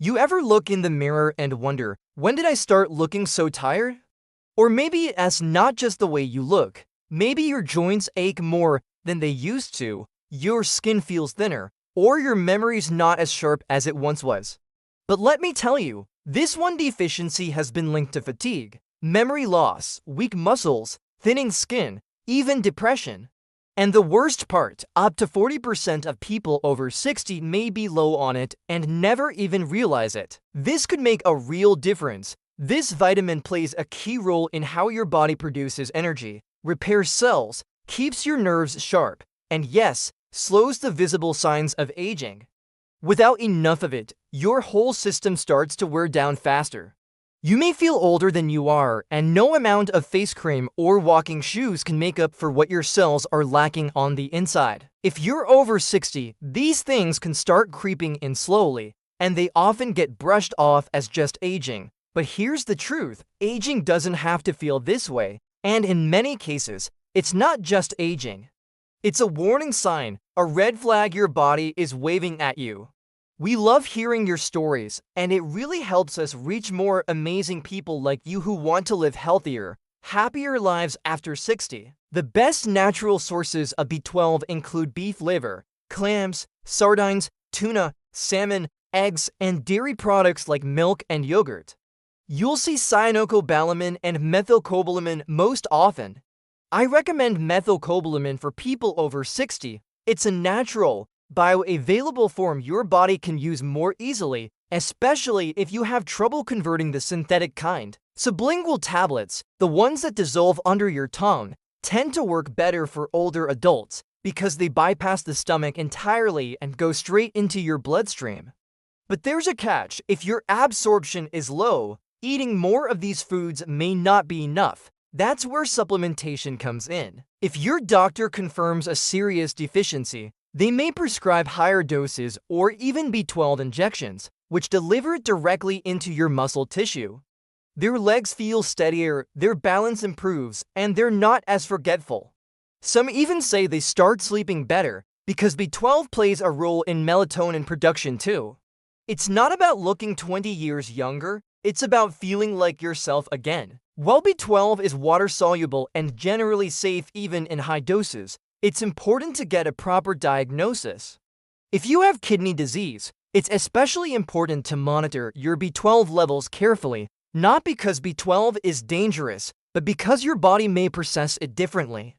You ever look in the mirror and wonder, when did I start looking so tired? Or maybe it's not just the way you look. Maybe your joints ache more than they used to, your skin feels thinner, or your memory's not as sharp as it once was. But let me tell you, this one deficiency has been linked to fatigue, memory loss, weak muscles, thinning skin, even depression. And the worst part, up to 40% of people over 60 may be low on it and never even realize it. This could make a real difference. This vitamin plays a key role in how your body produces energy, repairs cells, keeps your nerves sharp, and yes, slows the visible signs of aging. Without enough of it, your whole system starts to wear down faster. You may feel older than you are, and no amount of face cream or walking shoes can make up for what your cells are lacking on the inside. If you're over 60, these things can start creeping in slowly, and they often get brushed off as just aging. But here's the truth, aging doesn't have to feel this way, and in many cases, it's not just aging. It's a warning sign, a red flag your body is waving at you. We love hearing your stories, and it really helps us reach more amazing people like you who want to live healthier, happier lives after 60. The best natural sources of B12 include beef liver, clams, sardines, tuna, salmon, eggs, and dairy products like milk and yogurt. You'll see cyanocobalamin and methylcobalamin most often. I recommend methylcobalamin for people over 60. It's a natural, bioavailable form your body can use more easily, especially if you have trouble converting the synthetic kind. Sublingual tablets, the ones that dissolve under your tongue, tend to work better for older adults because they bypass the stomach entirely and go straight into your bloodstream. But there's a catch. If your absorption is low, eating more of these foods may not be enough. That's where supplementation comes in. If your doctor confirms a serious deficiency, they may prescribe higher doses or even B12 injections, which deliver it directly into your muscle tissue. Their legs feel steadier, their balance improves, and they're not as forgetful. Some even say they start sleeping better because B12 plays a role in melatonin production too. It's not about looking 20 years younger, it's about feeling like yourself again. While B12 is water-soluble and generally safe even in high doses, it's important to get a proper diagnosis. If you have kidney disease, it's especially important to monitor your B12 levels carefully, not because B12 is dangerous, but because your body may process it differently.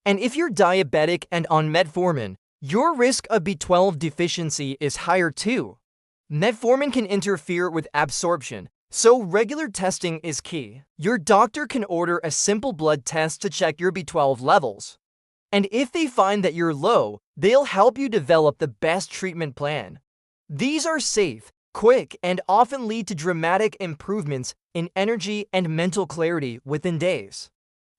And if you're diabetic and on metformin, your risk of B12 deficiency is higher too. Metformin can interfere with absorption, so regular testing is key. Your doctor can order a simple blood test to check your B12 levels. And if they find that you're low, they'll help you develop the best treatment plan. These are safe, quick, and often lead to dramatic improvements in energy and mental clarity within days.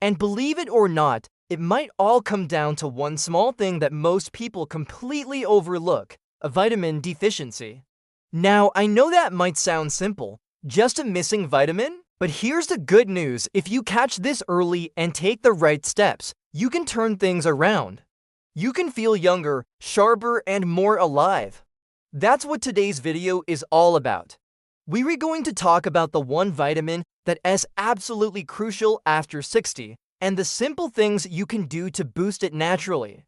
And believe it or not, it might all come down to one small thing that most people completely overlook: a vitamin deficiency. Now, I know that might sound simple, just a missing vitamin? But here's the good news: if you catch this early and take the right steps, you can turn things around. You can feel younger, sharper, and more alive. That's what today's video is all about. We're going to talk about the one vitamin that is absolutely crucial after 60, and the simple things you can do to boost it naturally.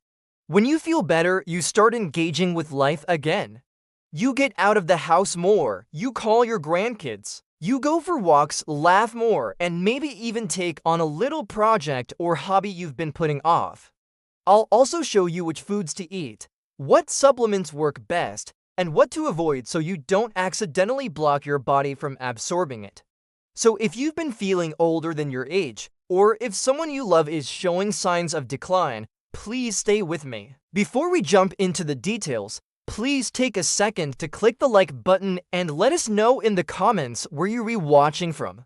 When you feel better, you start engaging with life again. You get out of the house more, you call your grandkids, you go for walks, laugh more, and maybe even take on a little project or hobby you've been putting off. I'll also show you which foods to eat, what supplements work best, and what to avoid so you don't accidentally block your body from absorbing it. So if you've been feeling older than your age, or if someone you love is showing signs of decline, please stay with me. Before we jump into the details, please take a second to click the like button and let us know in the comments where you're rewatching from.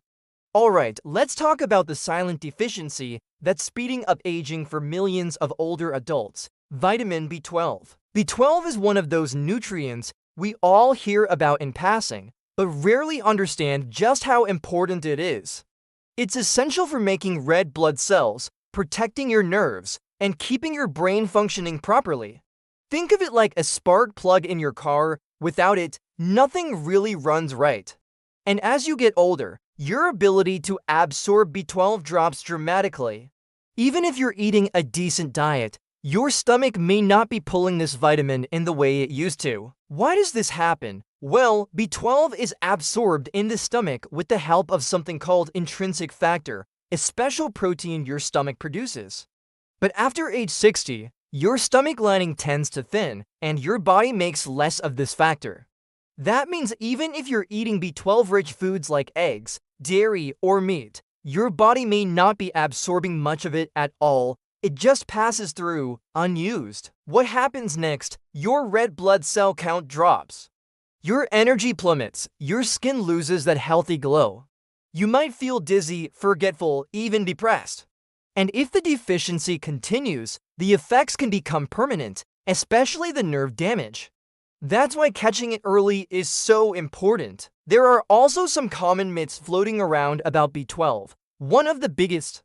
Alright, let's talk about the silent deficiency that's speeding up aging for millions of older adults: vitamin B12. B12 is one of those nutrients we all hear about in passing, but rarely understand just how important it is. It's essential for making red blood cells, protecting your nerves, and keeping your brain functioning properly. Think of it like a spark plug in your car. Without it, nothing really runs right. And as you get older, your ability to absorb B12 drops dramatically. Even if you're eating a decent diet, your stomach may not be pulling this vitamin in the way it used to. Why does this happen? Well, B12 is absorbed in the stomach with the help of something called intrinsic factor, a special protein your stomach produces. But after age 60, your stomach lining tends to thin, and your body makes less of this factor. That means even if you're eating B12-rich foods like eggs, dairy, or meat, your body may not be absorbing much of it at all. It just passes through, unused. What happens next? Your red blood cell count drops. Your energy plummets. Your skin loses that healthy glow. You might feel dizzy, forgetful, even depressed. And if the deficiency continues, the effects can become permanent, especially the nerve damage. That's why catching it early is so important. There are also some common myths floating around about B12. One of the biggest: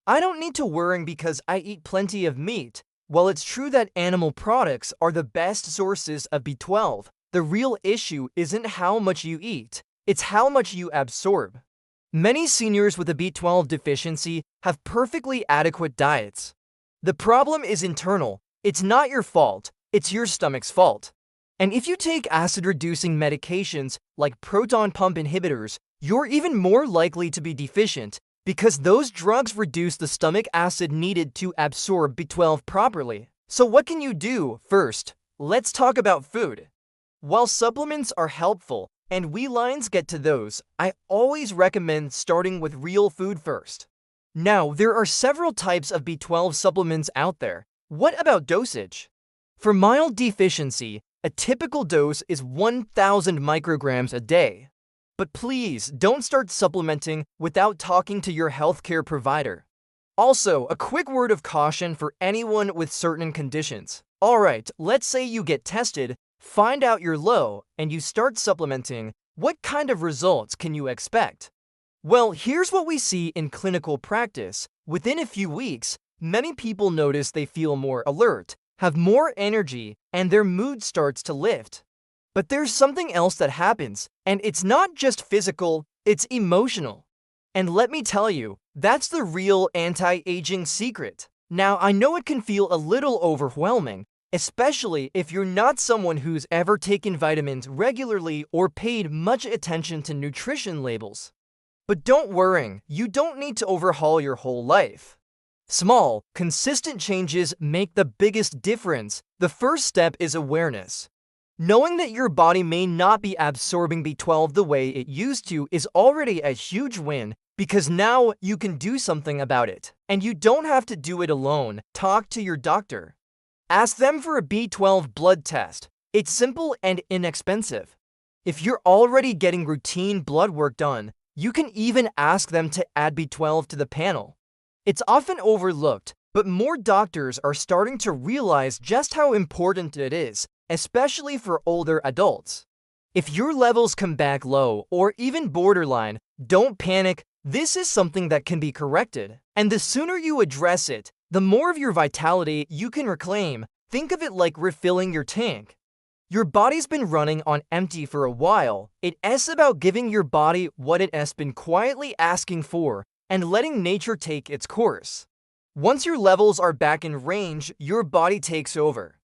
I don't need to worry because I eat plenty of meat. While it's true that animal products are the best sources of B12, the real issue isn't how much you eat, it's how much you absorb. Many seniors with a B12 deficiency have perfectly adequate diets. The problem is internal. It's not your fault, it's your stomach's fault. And if you take acid-reducing medications like proton pump inhibitors, you're even more likely to be deficient because those drugs reduce the stomach acid needed to absorb B12 properly. So what can you do? First, let's talk about food. While supplements are helpful, and we lines get to those, I always recommend starting with real food first. Now, there are several types of B12 supplements out there. What about dosage? For mild deficiency, a typical dose is 1,000 micrograms a day. But please don't start supplementing without talking to your healthcare provider. Also, a quick word of caution for anyone with certain conditions. Alright, let's say you get tested, find out you're low, and you start supplementing. What kind of results can you expect? Well, here's what we see in clinical practice. Within a few weeks, many people notice they feel more alert, have more energy, and their mood starts to lift. But there's something else that happens, and it's not just physical, it's emotional. And let me tell you, that's the real anti-aging secret. Now, I know it can feel a little overwhelming, especially if you're not someone who's ever taken vitamins regularly or paid much attention to nutrition labels. But don't worry, you don't need to overhaul your whole life. Small, consistent changes make the biggest difference. The first step is awareness. Knowing that your body may not be absorbing B12 the way it used to is already a huge win, because now you can do something about it. And you don't have to do it alone. Talk to your doctor. Ask them for a B12 blood test. It's simple and inexpensive. If you're already getting routine blood work done, you can even ask them to add B12 to the panel. It's often overlooked, but more doctors are starting to realize just how important it is, especially for older adults. If your levels come back low or even borderline, don't panic. This is something that can be corrected. And the sooner you address it, the more of your vitality you can reclaim. Think of it like refilling your tank. Your body's been running on empty for a while. It's about giving your body what it has been quietly asking for and letting nature take its course. Once your levels are back in range, your body takes over.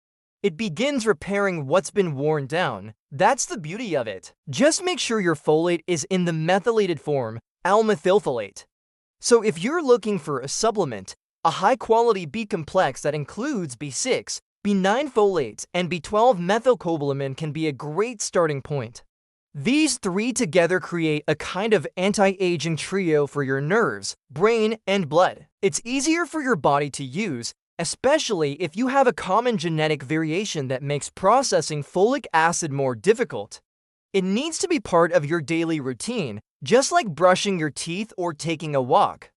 It begins repairing what's been worn down. That's the beauty of it. Just make sure your folate is in the methylated form, L-methylfolate. So if you're looking for a supplement, a high-quality B-complex that includes B6, B9 folates, and B12 methylcobalamin can be a great starting point. These three together create a kind of anti-aging trio for your nerves, brain, and blood. It's easier for your body to use, especially if you have a common genetic variation that makes processing folic acid more difficult. It needs to be part of your daily routine, just like brushing your teeth or taking a walk.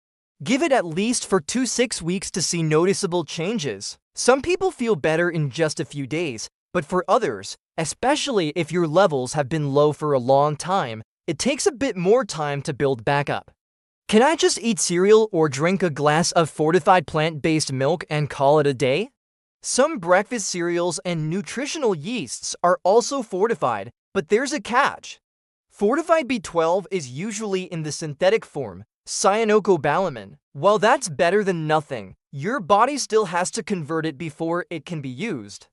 Give it at least 4 to 6 weeks to see noticeable changes. Some people feel better in just a few days, but for others, especially if your levels have been low for a long time, it takes a bit more time to build back up. Can I just eat cereal or drink a glass of fortified plant-based milk and call it a day? Some breakfast cereals and nutritional yeasts are also fortified, But there's a catch. Fortified B12 is usually in the synthetic form, cyanocobalamin. While that's better than nothing, your body still has to convert it before it can be used.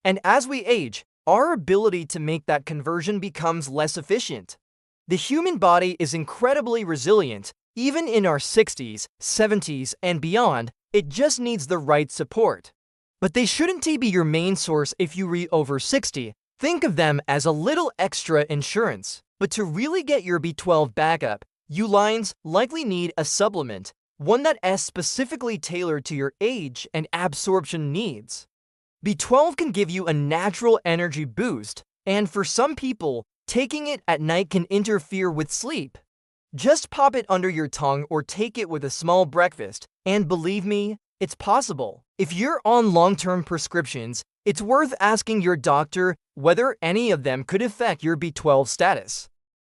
And as we age, our ability to make that conversion becomes less efficient. The human body is incredibly resilient. Even in our 60s, 70s, and beyond, it just needs the right support. But they shouldn't be your main source if you reach over 60. Think of them as a little extra insurance. But to really get your B12 back up, you lines likely need a supplement, one that is specifically tailored to your age and absorption needs. B12 can give you a natural energy boost, and for some people, taking it at night can interfere with sleep. Just pop it under your tongue or take it with a small breakfast, and believe me, it's possible. If you're on long-term prescriptions, it's worth asking your doctor whether any of them could affect your B12 status.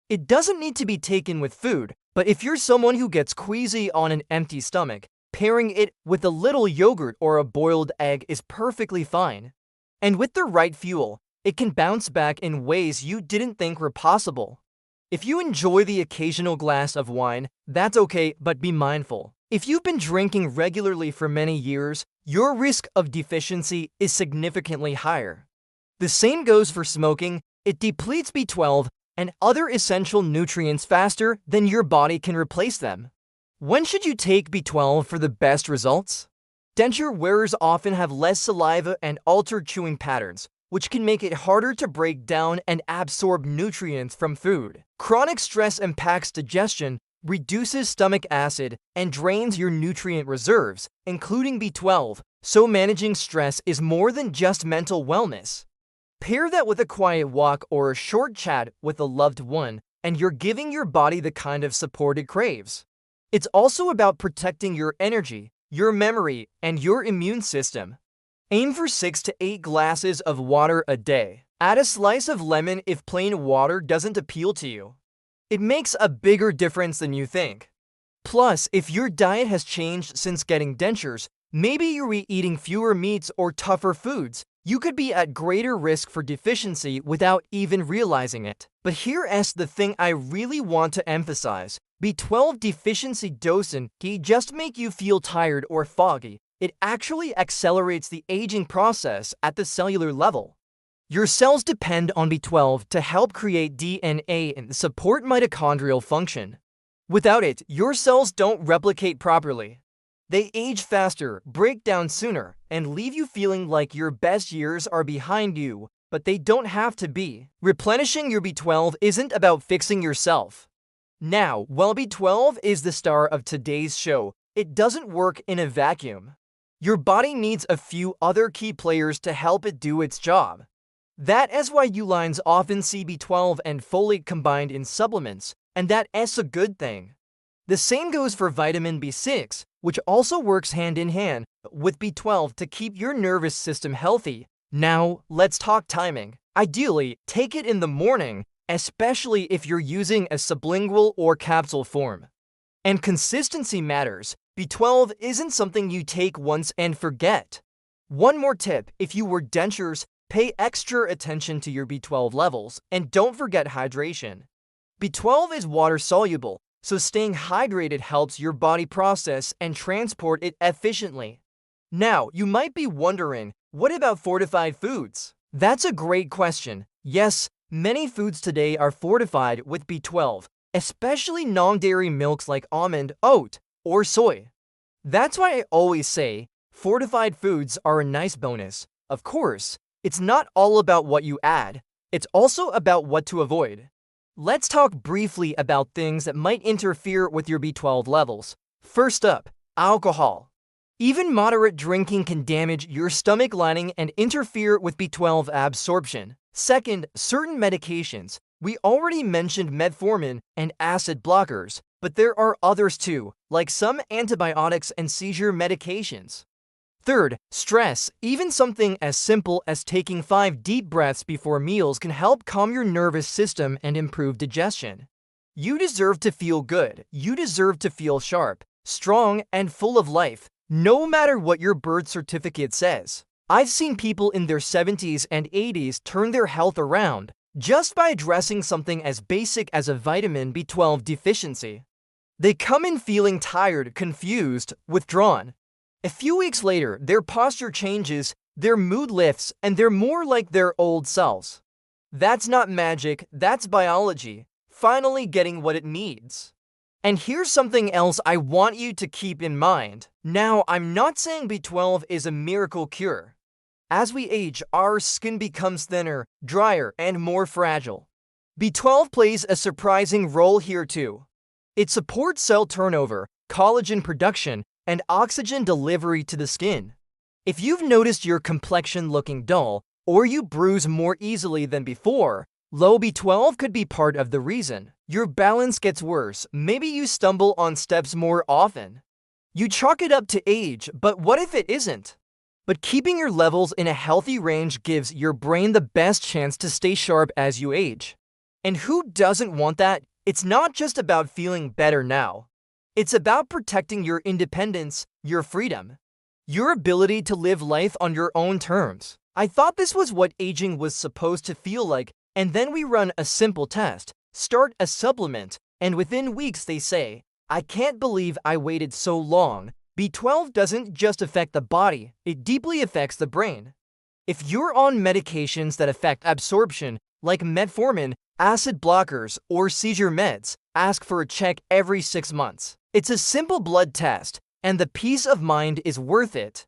It doesn't need to be taken with food, but if you're someone who gets queasy on an empty stomach, pairing it with a little yogurt or a boiled egg is perfectly fine. And with the right fuel, it can bounce back in ways you didn't think were possible. If you enjoy the occasional glass of wine, that's okay, but be mindful. If you've been drinking regularly for many years, your risk of deficiency is significantly higher. The same goes for smoking. It depletes B12 and other essential nutrients faster than your body can replace them. When should you take B12 for the best results? Denture wearers often have less saliva and altered chewing patterns, which can make it harder to break down and absorb nutrients from food. Chronic stress impacts digestion, reduces stomach acid, and drains your nutrient reserves, including B12, so managing stress is more than just mental wellness. Pair that with a quiet walk or a short chat with a loved one, and you're giving your body the kind of support it craves. It's also about protecting your energy, your memory, and your immune system. Aim for 6 to 8 glasses of water a day. Add a slice of lemon if plain water doesn't appeal to you. It makes a bigger difference than you think. Plus, if your diet has changed since getting dentures, maybe you're eating fewer meats or tougher foods, you could be at greater risk for deficiency without even realizing it. But here's the thing I really want to emphasize. B12 deficiency doesn't just make you feel tired or foggy. It actually accelerates the aging process at the cellular level. Your cells depend on B12 to help create DNA and support mitochondrial function. Without it, your cells don't replicate properly. They age faster, break down sooner, and leave you feeling like your best years are behind you, but they don't have to be. Replenishing your B12 isn't about fixing yourself. Now, while B12 is the star of today's show, it doesn't work in a vacuum. Your body needs a few other key players to help it do its job. That is why you lines often see B12 and folate combined in supplements, and that is a good thing. The same goes for vitamin B6, which also works hand in hand with B12 to keep your nervous system healthy. Now, let's talk timing. Ideally, take it in the morning, especially if you're using a sublingual or capsule form. And consistency matters. B12 isn't something you take once and forget. One more tip, if you wear dentures, pay extra attention to your B12 levels, and don't forget hydration. B12 is water-soluble, so staying hydrated helps your body process and transport it efficiently. Now, you might be wondering, what about fortified foods? That's a great question. Yes, many foods today are fortified with B12, especially non-dairy milks like almond, oat, or soy. That's why I always say, fortified foods are a nice bonus. Of course, it's not all about what you add, it's also about what to avoid. Let's talk briefly about things that might interfere with your B12 levels. First up, alcohol. Even moderate drinking can damage your stomach lining and interfere with B12 absorption. Second, certain medications. We already mentioned metformin and acid blockers, but there are others too, like some antibiotics and seizure medications. Third, stress. Even something as simple as taking 5 deep breaths before meals can help calm your nervous system and improve digestion. You deserve to feel good. You deserve to feel sharp, strong, and full of life, no matter what your birth certificate says. I've seen people in their 70s and 80s turn their health around, just by addressing something as basic as a vitamin B12 deficiency. They come in feeling tired, confused, withdrawn. A few weeks later, their posture changes, their mood lifts, and they're more like their old selves. That's not magic, that's biology, finally getting what it needs. And here's something else I want you to keep in mind. Now, I'm not saying B12 is a miracle cure. As we age, our skin becomes thinner, drier, and more fragile. B12 plays a surprising role here too. It supports cell turnover, collagen production, and oxygen delivery to the skin. If you've noticed your complexion looking dull, or you bruise more easily than before, low B12 could be part of the reason. Your balance gets worse, maybe you stumble on steps more often. You chalk it up to age, but what if it isn't? But keeping your levels in a healthy range gives your brain the best chance to stay sharp as you age. And who doesn't want that? It's not just about feeling better now. It's about protecting your independence, your freedom, your ability to live life on your own terms. I thought this was what aging was supposed to feel like, and then we run a simple test, start a supplement, and within weeks they say, I can't believe I waited so long. B12 doesn't just affect the body, it deeply affects the brain. If you're on medications that affect absorption, like metformin, acid blockers, or seizure meds, ask for a check every 6 months. It's a simple blood test, and the peace of mind is worth it.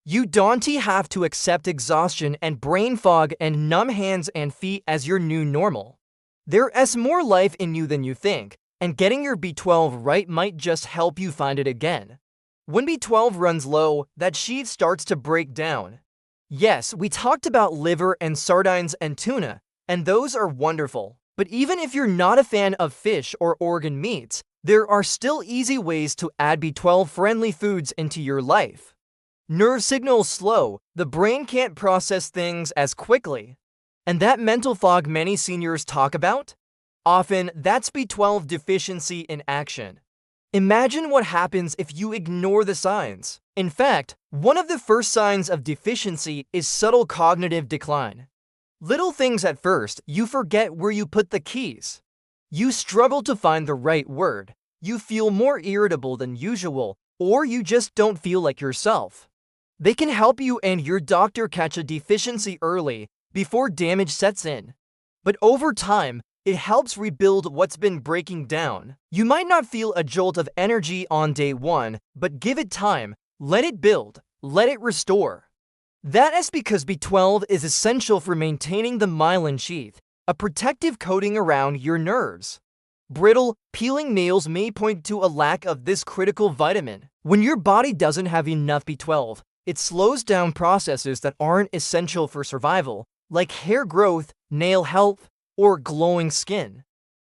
You don't have to accept exhaustion and brain fog and numb hands and feet as your new normal. There's more life in you than you think, and getting your B12 right might just help you find it again. When B12 runs low, that sheath starts to break down. Yes, we talked about liver and sardines and tuna, and those are wonderful. But even if you're not a fan of fish or organ meats, there are still easy ways to add B12-friendly foods into your life. Nerve signals slow, the brain can't process things as quickly. And that mental fog many seniors talk about? Often, that's B12 deficiency in action. Imagine what happens if you ignore the signs. In fact, one of the first signs of deficiency is subtle cognitive decline. Little things at first, you forget where you put the keys. You struggle to find the right word, you feel more irritable than usual, or you just don't feel like yourself. They can help you and your doctor catch a deficiency early, before damage sets in. But over time, it helps rebuild what's been breaking down. You might not feel a jolt of energy on day one, but give it time, let it build, let it restore. That is because B12 is essential for maintaining the myelin sheath, a protective coating around your nerves. Brittle, peeling nails may point to a lack of this critical vitamin. When your body doesn't have enough B12, it slows down processes that aren't essential for survival, like hair growth, nail health, or glowing skin.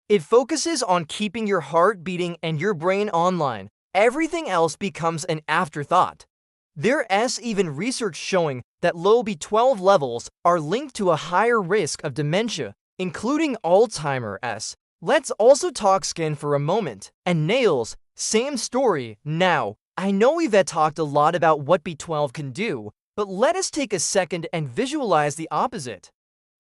It focuses on keeping your heart beating and your brain online. Everything else becomes an afterthought. There's even research showing that low B12 levels are linked to a higher risk of dementia, including Alzheimer's. Let's also talk skin for a moment. And nails, same story. Now, I know we've talked a lot about what B12 can do, but let us take a second and visualize the opposite.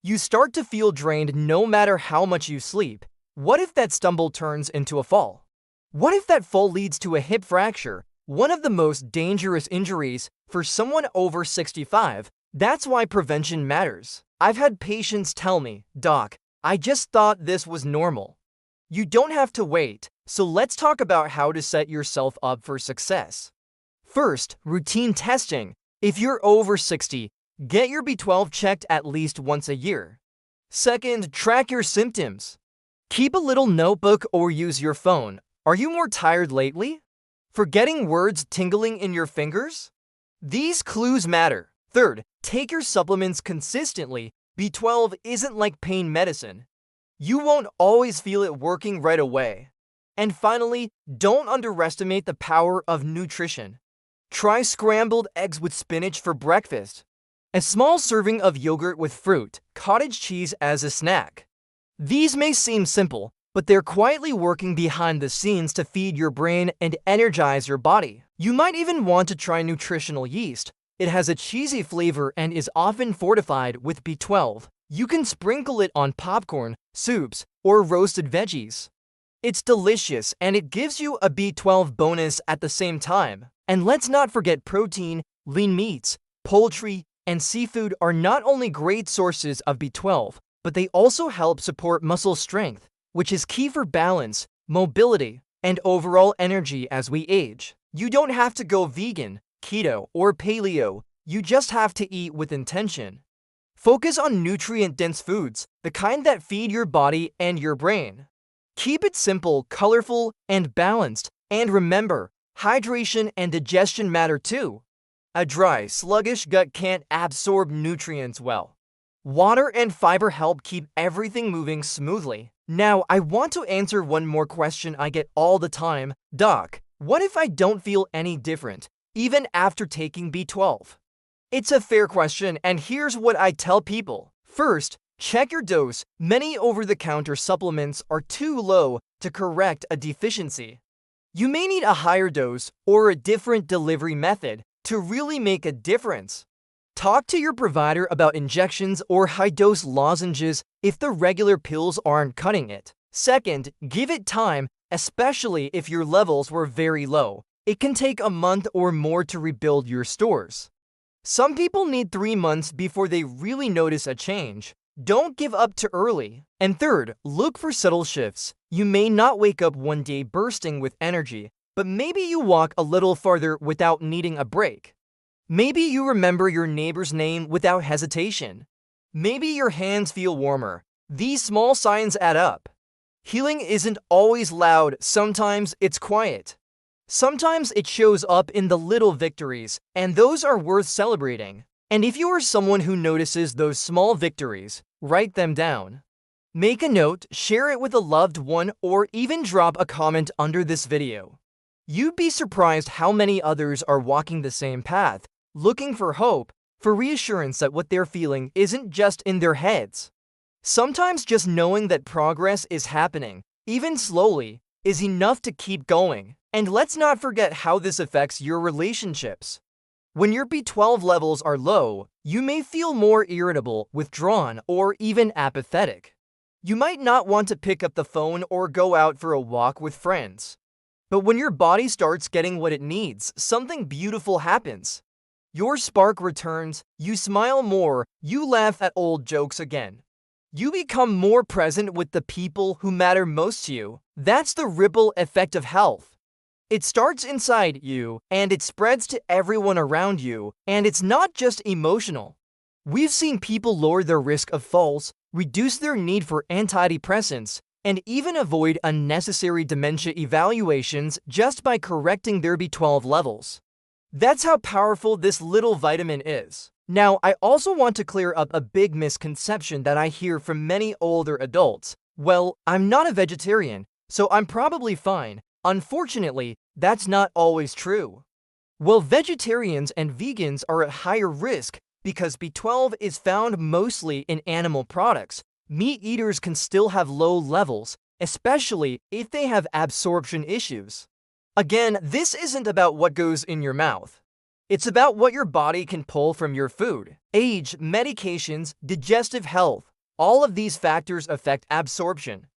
You start to feel drained no matter how much you sleep. What if that stumble turns into a fall? What if that fall leads to a hip fracture, one of the most dangerous injuries for someone over 65? That's why prevention matters. I've had patients tell me, Doc, I just thought this was normal. You don't have to wait, so let's talk about how to set yourself up for success. First, routine testing. If you're over 60, get your B12 checked at least once a year. Second, track your symptoms. Keep a little notebook or use your phone. Are you more tired lately? Forgetting words, tingling in your fingers? These clues matter. Third, take your supplements consistently. B12 isn't like pain medicine. You won't always feel it working right away. And finally, don't underestimate the power of nutrition. Try scrambled eggs with spinach for breakfast. A small serving of yogurt with fruit, cottage cheese as a snack. These may seem simple, but they're quietly working behind the scenes to feed your brain and energize your body. You might even want to try nutritional yeast. It has a cheesy flavor and is often fortified with B12. You can sprinkle it on popcorn, soups, or roasted veggies. It's delicious and it gives you a B12 bonus at the same time. And let's not forget protein, lean meats, poultry, and seafood are not only great sources of B12, but they also help support muscle strength, which is key for balance, mobility, and overall energy as we age. You don't have to go vegan, keto, or paleo, you just have to eat with intention. Focus on nutrient-dense foods, the kind that feed your body and your brain. Keep it simple, colorful, and balanced, and remember, hydration and digestion matter too. A dry, sluggish gut can't absorb nutrients well. Water and fiber help keep everything moving smoothly. Now, I want to answer one more question I get all the time. Doc, what if I don't feel any different, even after taking B12? It's a fair question, and here's what I tell people. First, check your dose. Many over-the-counter supplements are too low to correct a deficiency. You may need a higher dose or a different delivery method to really make a difference. Talk to your provider about injections or high-dose lozenges if the regular pills aren't cutting it. Second, give it time, especially if your levels were very low. It can take a month or more to rebuild your stores. Some people need 3 months before they really notice a change. Don't give up too early. And third, look for subtle shifts. You may not wake up one day bursting with energy, but maybe you walk a little farther without needing a break. Maybe you remember your neighbor's name without hesitation. Maybe your hands feel warmer. These small signs add up. Healing isn't always loud, sometimes it's quiet. Sometimes it shows up in the little victories, and those are worth celebrating. And if you are someone who notices those small victories, write them down. Make a note, share it with a loved one, or even drop a comment under this video. You'd be surprised how many others are walking the same path, looking for hope, for reassurance that what they're feeling isn't just in their heads. Sometimes just knowing that progress is happening, even slowly, is enough to keep going. And let's not forget how this affects your relationships. When your B12 levels are low, you may feel more irritable, withdrawn, or even apathetic. You might not want to pick up the phone or go out for a walk with friends. But when your body starts getting what it needs, something beautiful happens. Your spark returns, you smile more, you laugh at old jokes again. You become more present with the people who matter most to you. That's the ripple effect of health. It starts inside you, and it spreads to everyone around you, and it's not just emotional. We've seen people lower their risk of falls, reduce their need for antidepressants, and even avoid unnecessary dementia evaluations just by correcting their B12 levels. That's how powerful this little vitamin is. Now, I also want to clear up a big misconception that I hear from many older adults. Well, I'm not a vegetarian, so I'm probably fine. Unfortunately, that's not always true. Well, vegetarians and vegans are at higher risk because B12 is found mostly in animal products. Meat eaters can still have low levels, especially if they have absorption issues. Again, this isn't about what goes in your mouth. It's about what your body can pull from your food. Age, medications, digestive health, all of these factors affect absorption.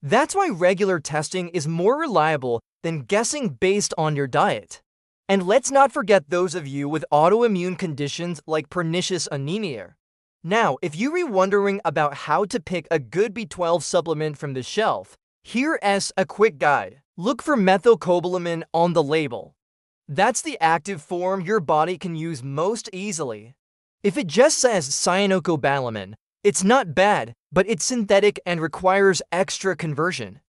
That's why regular testing is more reliable than guessing based on your diet. And let's not forget those of you with autoimmune conditions like pernicious anemia. Now, if you were wondering about how to pick a good B12 supplement from the shelf, here's a quick guide. Look for methylcobalamin on the label. That's the active form your body can use most easily. If it just says cyanocobalamin, it's not bad, but it's synthetic and requires extra conversion.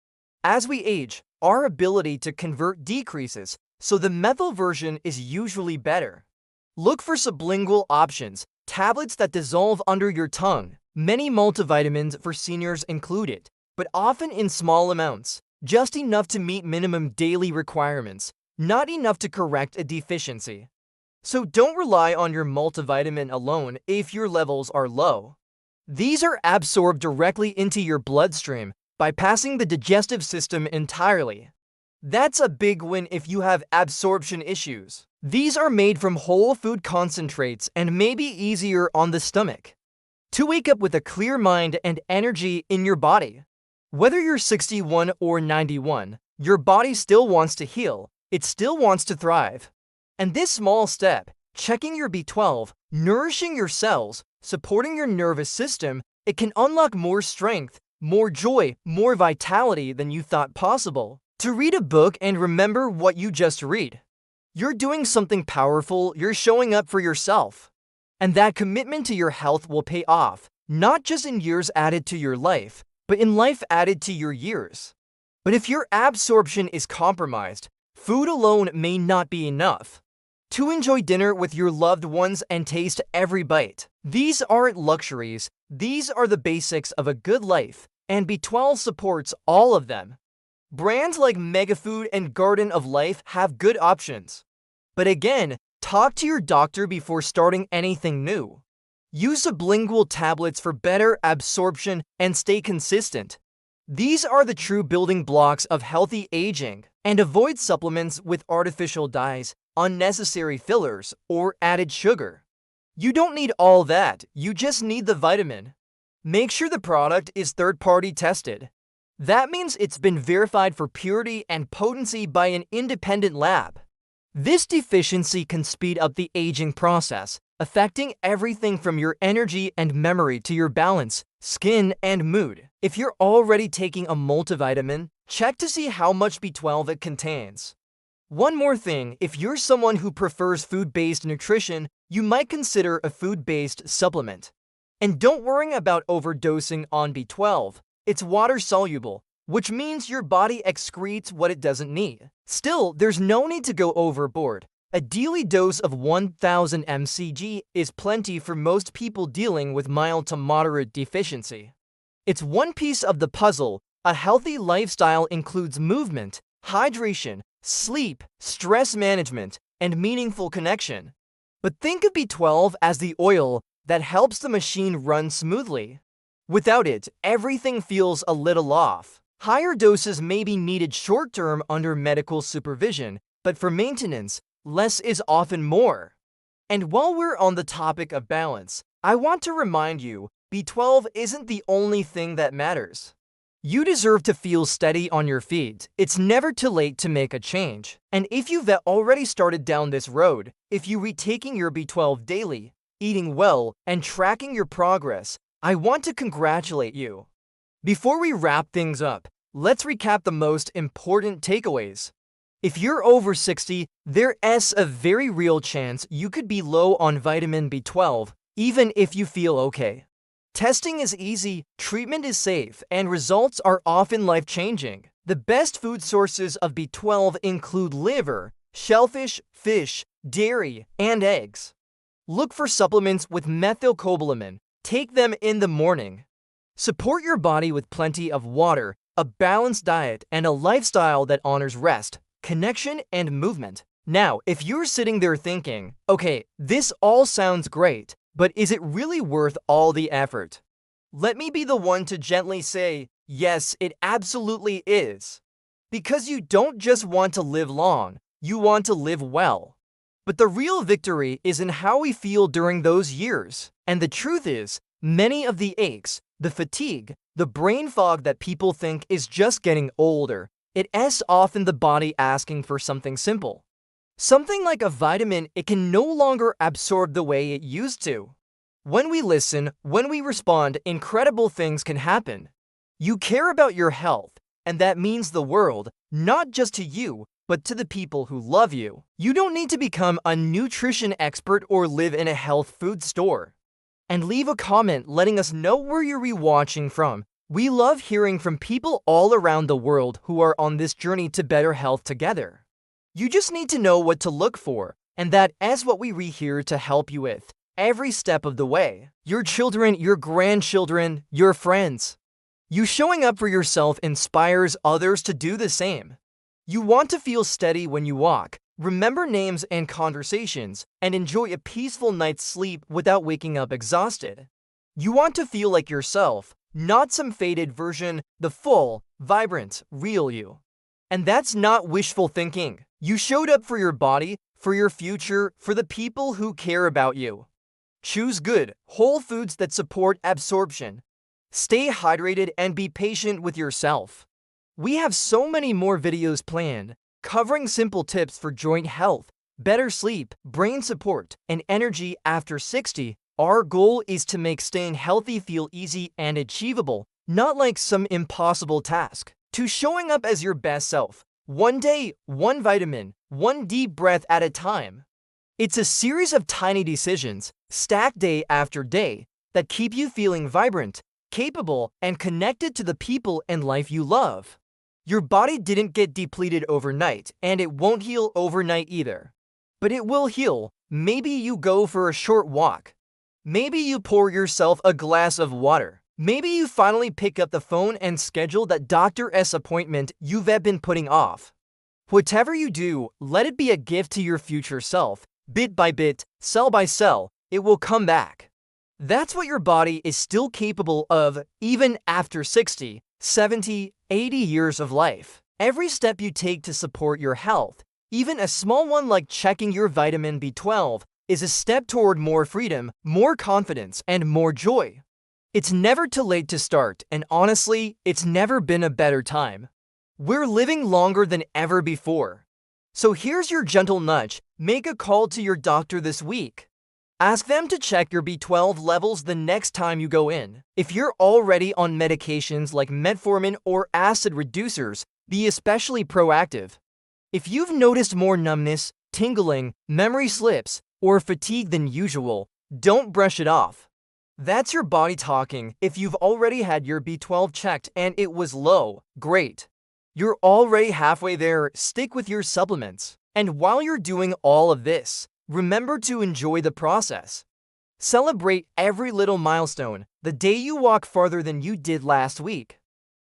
As we age, our ability to convert decreases, so the methyl version is usually better. Look for sublingual options, tablets that dissolve under your tongue. Many multivitamins for seniors include it, but often in small amounts, just enough to meet minimum daily requirements, not enough to correct a deficiency. So don't rely on your multivitamin alone if your levels are low. These are absorbed directly into your bloodstream, bypassing the digestive system entirely. That's a big win if you have absorption issues. These are made from whole food concentrates and may be easier on the stomach. to wake up with a clear mind and energy in your body. Whether you're 61 or 91, your body still wants to heal, it still wants to thrive. And this small step, checking your B12, nourishing your cells, supporting your nervous system, it can unlock more strength, more joy, more vitality than you thought possible. To read a book and remember what you just read. You're doing something powerful, you're showing up for yourself. And that commitment to your health will pay off, not just in years added to your life, but in life added to your years. But if your absorption is compromised, food alone may not be enough. To enjoy dinner with your loved ones and taste every bite. These aren't luxuries, these are the basics of a good life, and B12 supports all of them. Brands like Megafood and Garden of Life have good options. But again, talk to your doctor before starting anything new. Use sublingual tablets for better absorption and stay consistent. These are the true building blocks of healthy aging, and avoid supplements with artificial dyes, unnecessary fillers, or added sugar. You don't need all that, you just need the vitamin. Make sure the product is third-party tested. That means it's been verified for purity and potency by an independent lab. This deficiency can speed up the aging process, affecting everything from your energy and memory to your balance, skin, and mood. If you're already taking a multivitamin, check to see how much B12 it contains. One more thing, if you're someone who prefers food-based nutrition, you might consider a food-based supplement. And don't worry about overdosing on B12. It's water-soluble, which means your body excretes what it doesn't need. Still, there's no need to go overboard. A daily dose of 1000 mcg is plenty for most people dealing with mild to moderate deficiency. It's one piece of the puzzle. A healthy lifestyle includes movement, hydration, sleep, stress management, and meaningful connection. But think of B12 as the oil that helps the machine run smoothly. Without it, everything feels a little off. Higher doses may be needed short-term under medical supervision, but for maintenance, less is often more. And while we're on the topic of balance, I want to remind you, B12 isn't the only thing that matters. You deserve to feel steady on your feet. It's never too late to make a change. And if you've already started down this road, if you're retaking your B12 daily, eating well, and tracking your progress, I want to congratulate you. Before we wrap things up, let's recap the most important takeaways. If you're over 60, there's a very real chance you could be low on vitamin B12, even if you feel okay. Testing is easy, treatment is safe, and results are often life-changing. The best food sources of B12 include liver, shellfish, fish, dairy, and eggs. Look for supplements with methylcobalamin. Take them in the morning. Support your body with plenty of water, a balanced diet, and a lifestyle that honors rest, connection, and movement. Now, if you're sitting there thinking, okay, this all sounds great, but is it really worth all the effort? Let me be the one to gently say, yes, it absolutely is. Because you don't just want to live long, you want to live well. But the real victory is in how we feel during those years. And the truth is, many of the aches, the fatigue, the brain fog that people think is just getting older, it's often the body asking for something simple. Something like a vitamin it can no longer absorb the way it used to. When we listen, when we respond, incredible things can happen. You care about your health, and that means the world, not just to you, but to the people who love you. You don't need to become a nutrition expert or live in a health food store. And leave a comment letting us know where you're rewatching from. We love hearing from people all around the world who are on this journey to better health together. You just need to know what to look for, and that is what we're here to help you with, every step of the way. Your children, your grandchildren, your friends. You showing up for yourself inspires others to do the same. You want to feel steady when you walk, remember names and conversations, and enjoy a peaceful night's sleep without waking up exhausted. You want to feel like yourself, not some faded version, the full, vibrant, real you. And that's not wishful thinking. You showed up for your body, for your future, for the people who care about you. Choose good, whole foods that support absorption. Stay hydrated and be patient with yourself. We have so many more videos planned, covering simple tips for joint health, better sleep, brain support, and energy after 60. Our goal is to make staying healthy feel easy and achievable, not like some impossible task. To showing up as your best self, one day, one vitamin, one deep breath at a time. It's a series of tiny decisions, stacked day after day, that keep you feeling vibrant, capable, and connected to the people and life you love. Your body didn't get depleted overnight, and it won't heal overnight either. But it will heal. Maybe you go for a short walk. Maybe you pour yourself a glass of water. Maybe you finally pick up the phone and schedule that doctor's appointment you've been putting off. Whatever you do, let it be a gift to your future self. Bit by bit, cell by cell, it will come back. That's what your body is still capable of, even after 60, 70, 80 years of life. Every step you take to support your health, even a small one like checking your vitamin B12, is a step toward more freedom, more confidence, and more joy. It's never too late to start, and honestly, it's never been a better time. We're living longer than ever before. So here's your gentle nudge. Make a call to your doctor this week. Ask them to check your B12 levels the next time you go in. If you're already on medications like metformin or acid reducers, be especially proactive. If you've noticed more numbness, tingling, memory slips, or fatigue than usual, don't brush it off. That's your body talking. If you've already had your B12 checked and it was low, great. You're already halfway there. Stick with your supplements. And while you're doing all of this, remember to enjoy the process. Celebrate every little milestone, the day you walk farther than you did last week,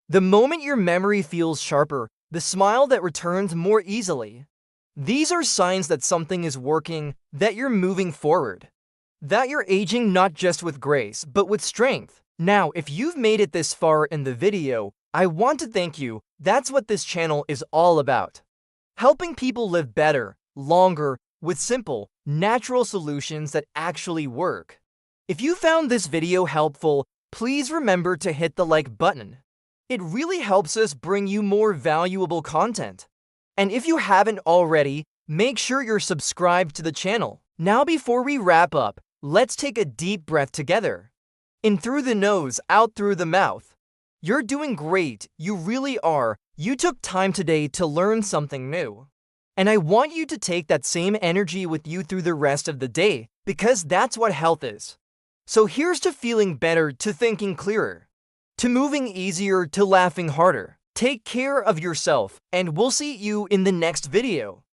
the moment your memory feels sharper, the smile that returns more easily. These are signs that something is working, that you're moving forward, that you're aging not just with grace, but with strength. Now, if you've made it this far in the video, I want to thank you. That's what this channel is all about. Helping people live better, longer, with simple, natural solutions that actually work. If you found this video helpful, please remember to hit the like button. It really helps us bring you more valuable content. And if you haven't already, make sure you're subscribed to the channel. Now before we wrap up, let's take a deep breath together. In through the nose, out through the mouth. You're doing great, you really are. You took time today to learn something new. And I want you to take that same energy with you through the rest of the day, because that's what health is. So here's to feeling better, to thinking clearer, to moving easier, to laughing harder. Take care of yourself, and we'll see you in the next video.